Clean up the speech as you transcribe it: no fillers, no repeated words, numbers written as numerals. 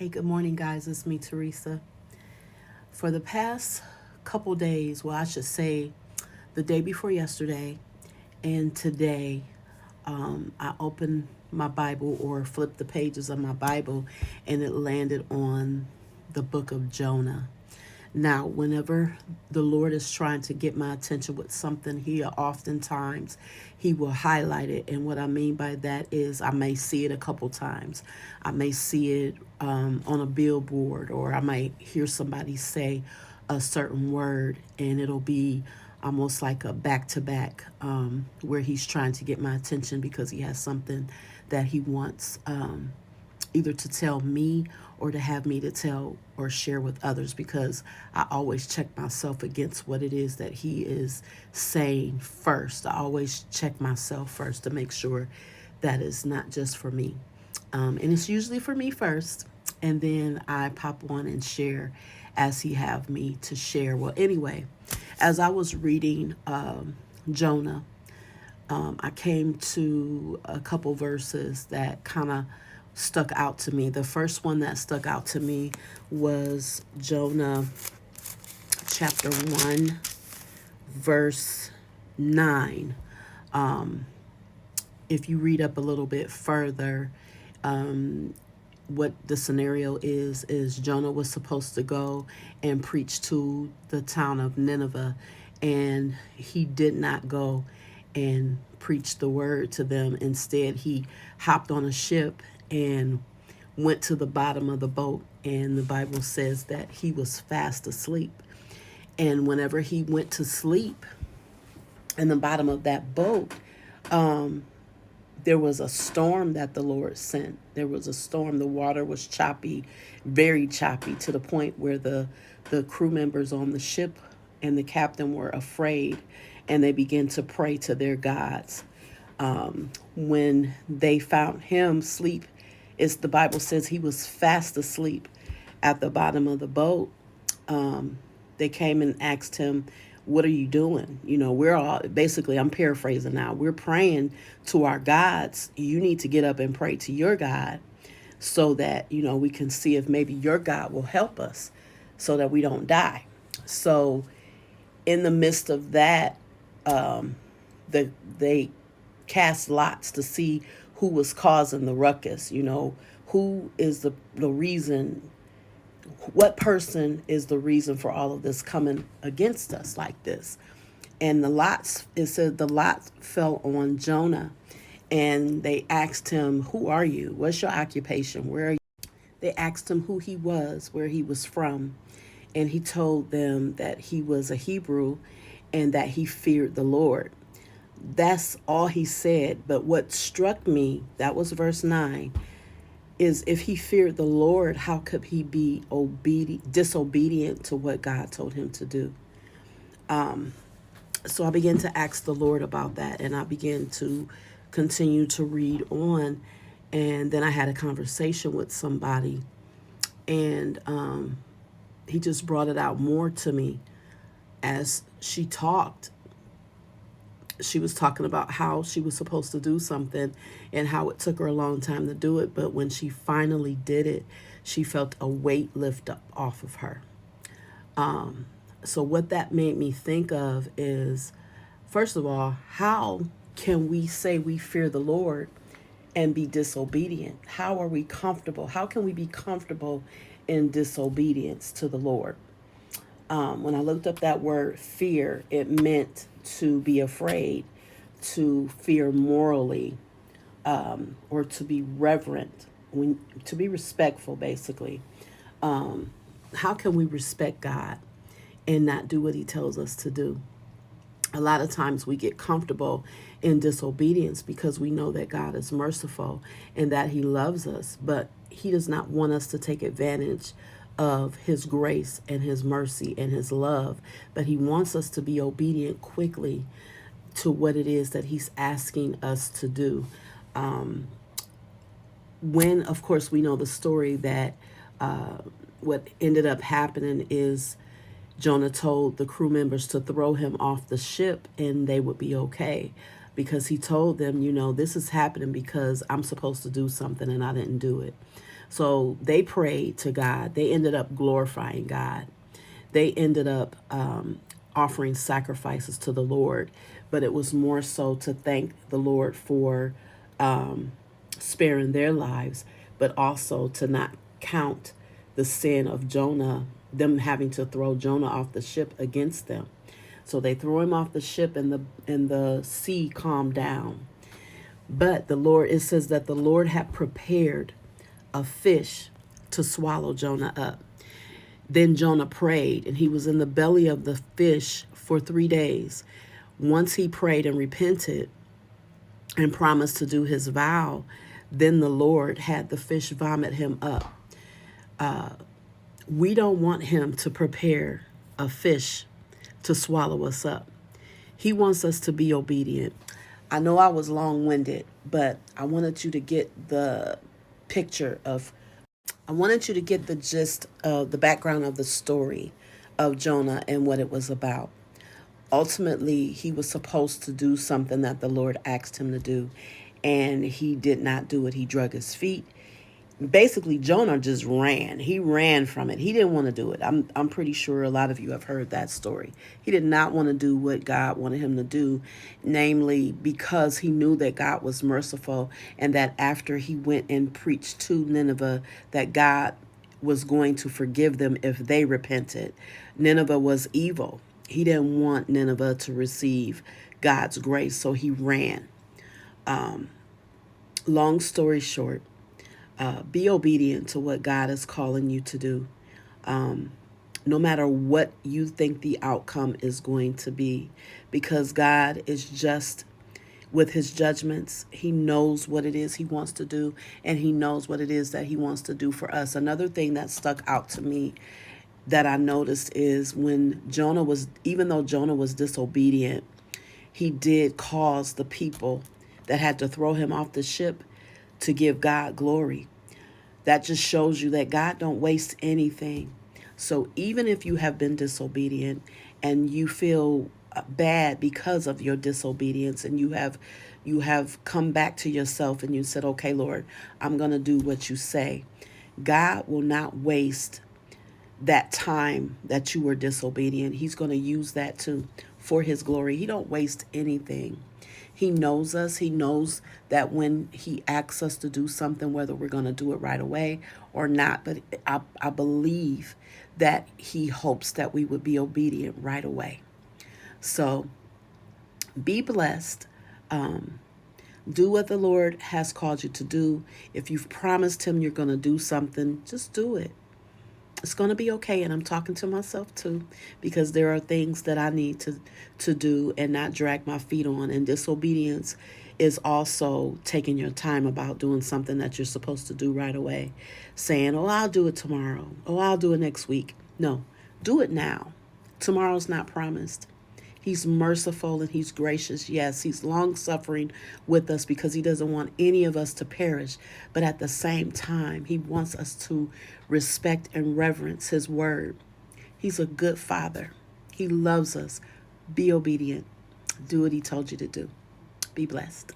Hey, good morning, guys. It's me, Teresa. For the past couple days, well, I should say the day before yesterday and today, I opened my Bible or flipped the pages of my Bible and it landed on the book of Jonah. Now, whenever the Lord is trying to get my attention with something, He will highlight it. And what I mean by that is I may see it a couple times. I may see it on a billboard, or I might hear somebody say a certain word, and it'll be almost like a back to back, where He's trying to get my attention because He has something that He wants. Either to tell me or to have me to tell or share with others, because I always check myself against what it is that he is saying first. I always check myself first to make sure that is not just for me. And it's usually for me first, and then I pop on and share as he have me to share. Well, anyway, as I was reading Jonah, I came to a couple verses that kind of stuck out to me. The first one that stuck out to me was Jonah chapter 1, verse 9. If you read up a little bit further, what the scenario is Jonah was supposed to go and preach to the town of Nineveh, and he did not go and preach the word to them. Instead, he hopped on a ship and went to the bottom of the boat, and the Bible says that he was fast asleep. And whenever he went to sleep in the bottom of that boat, there was a storm that the Lord sent. There was a storm. The water was choppy, very choppy, to the point where the crew members on the ship and the captain were afraid, and they began to pray to their gods. When they found him sleep, the Bible says he was fast asleep at the bottom of the boat. They came and asked him, "What are you doing?" We're all basically, I'm paraphrasing now, we're praying to our gods. You need to get up and pray to your God so that, we can see if maybe your God will help us so that we don't die. So in the midst of that, they cast lots to see who was causing the ruckus. Who is the reason, what person is the reason for all of this coming against us like this. And it said the lots fell on Jonah, and they asked him, "Who are you? What's your occupation? Where are you?" They asked him who he was, where he was from, and he told them that he was a Hebrew and that he feared the Lord. That's all he said. But what struck me, that was verse 9, is if he feared the Lord, how could he be disobedient to what God told him to do? So I began to ask the Lord about that, and I began to continue to read on. And then I had a conversation with somebody, and he just brought it out more to me as she talked. She was talking about how she was supposed to do something and how it took her a long time to do it. But when she finally did it, she felt a weight lift up off of her. So what that made me think of is, first of all, how can we say we fear the Lord and be disobedient? How are we comfortable? How can we be comfortable in disobedience to the Lord? When I looked up that word fear, it meant to be afraid, to fear morally, or to be reverent, to be respectful, basically. How can we respect God and not do what he tells us to do? A lot of times we get comfortable in disobedience because we know that God is merciful and that he loves us, but he does not want us to take advantage of his grace and his mercy and his love, but he wants us to be obedient quickly to what it is that he's asking us to do. When, of course, we know the story that what ended up happening is Jonah told the crew members to throw him off the ship and they would be okay, because he told them, this is happening because I'm supposed to do something and I didn't do it. So they prayed to God. They ended up glorifying God. They ended up offering sacrifices to the Lord, but it was more so to thank the Lord for sparing their lives, but also to not count the sin of Jonah, them having to throw Jonah off the ship against them. So they threw him off the ship, and the sea calmed down. But the Lord, it says that the Lord had prepared a fish to swallow Jonah up. Then Jonah prayed, and he was in the belly of the fish for 3 days. Once he prayed and repented and promised to do his vow, then the Lord had the fish vomit him up. We don't want him to prepare a fish to swallow us up. He wants us to be obedient. I know I was long-winded, but I wanted you to get the picture of, I wanted you to get the gist of the background of the story of Jonah and what it was about. Ultimately, he was supposed to do something that the Lord asked him to do, and he did not do it. He drug his feet. Basically, Jonah just ran. He ran from it. He didn't want to do it. I'm pretty sure a lot of you have heard that story. He did not want to do what God wanted him to do, namely because he knew that God was merciful, and that after he went and preached to Nineveh that God was going to forgive them if they repented. Nineveh was evil. He didn't want Nineveh to receive God's grace, so he ran. Long story short, be obedient to what God is calling you to do, no matter what you think the outcome is going to be, because God is just with his judgments. He knows what it is he wants to do, and he knows what it is that he wants to do for us. Another thing that stuck out to me that I noticed is when Jonah was, even though Jonah was disobedient, he did cause the people that had to throw him off the ship to give God glory. That just shows you that God don't waste anything. So even if you have been disobedient and you feel bad because of your disobedience, and you have come back to yourself and you said, okay, Lord, I'm going to do what you say. God will not waste that time that you were disobedient. He's going to use that too for his glory. He don't waste anything. He knows us. He knows that when he asks us to do something, whether we're going to do it right away or not. But I believe that he hopes that we would be obedient right away. So be blessed. Do what the Lord has called you to do. If you've promised him you're going to do something, just do it. It's going to be okay. And I'm talking to myself too, because there are things that I need to do and not drag my feet on. And disobedience is also taking your time about doing something that you're supposed to do right away. Saying, oh, I'll do it tomorrow. Oh, I'll do it next week. No, do it now. Tomorrow's not promised. He's merciful and he's gracious. Yes, he's long-suffering with us because he doesn't want any of us to perish. But at the same time, he wants us to respect and reverence his word. He's a good father. He loves us. Be obedient. Do what he told you to do. Be blessed.